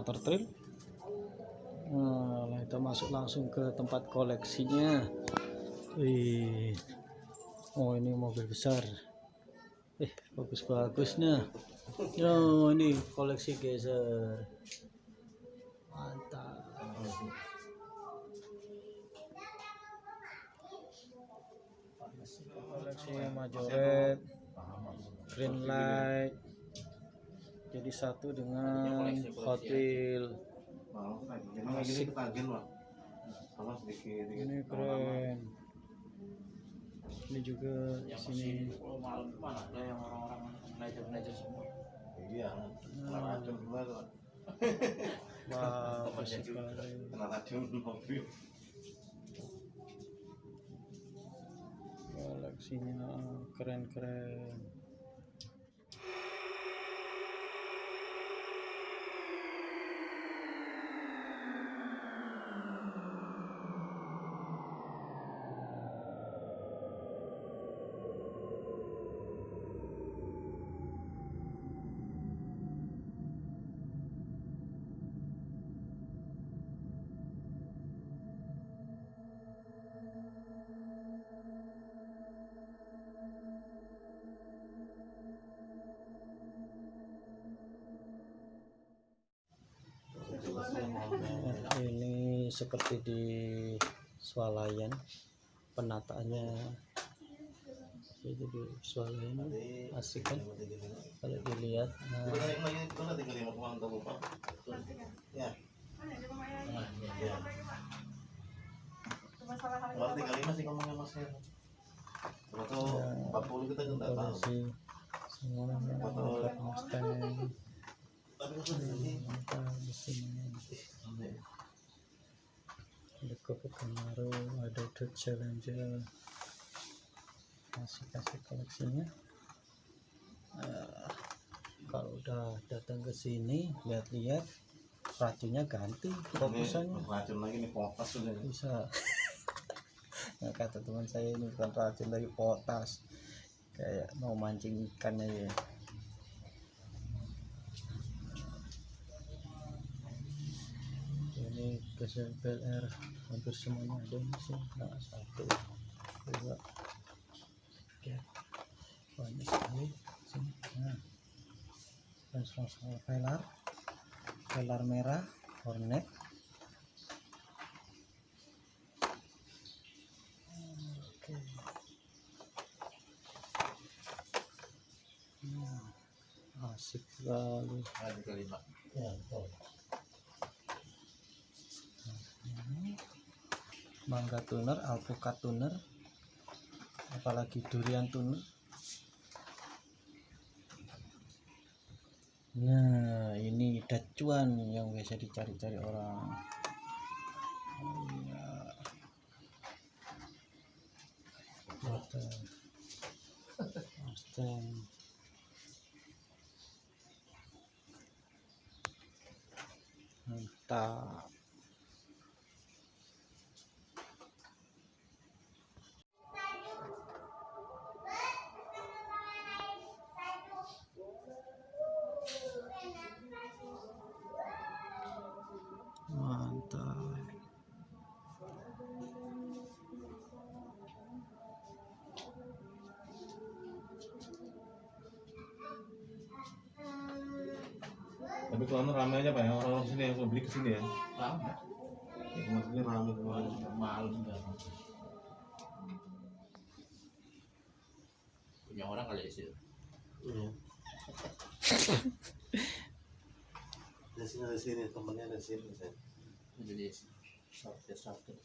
motor trail. Nah, kita masuk langsung ke tempat koleksinya. Wih, oh ini mobil besar. Bagus-bagus nah. Yo, ini koleksi geser. Mantap. Koleksi majoret, green light, jadi satu dengan hotwheels. Ini keren. Ini juga di sini. Wow, kasih sekali. Koleksinya keren-keren. Ini seperti di swalayan, penataannya jadi swalayan asik kan kalau dilihat. Ada Coco Camaro, ada Dodge Challenger. Kasih koleksinya. Kalau udah datang ke sini lihat-lihat, racunnya ganti fokusannya. Racun lagi nih, potas sudah bisa. Nah, kata teman saya ini bukan racun lagi, potas, kayak mau mancing ikan aja. Ini geser BLR hampir semuanya ada di sini. Nah, 1, 2, 3, banyak sekali sini. Nah, dan sama velar merah Hornet. Oke. Asik sekali. Ya, Mangga tuner, alpukat tuner, apalagi durian tuner. Nah, ini dacuan yang biasa dicari-cari orang. Mustang. Mantap. Tapi kalau ramai aja Pak ya, orang-orang sini yang beli ke sini ya. Ramai. Ya, kemarin ramai kemarin malam enggak. Punya orang kali ya sih. Iya. Dari sini temennya dari sini saya. Jadi satu.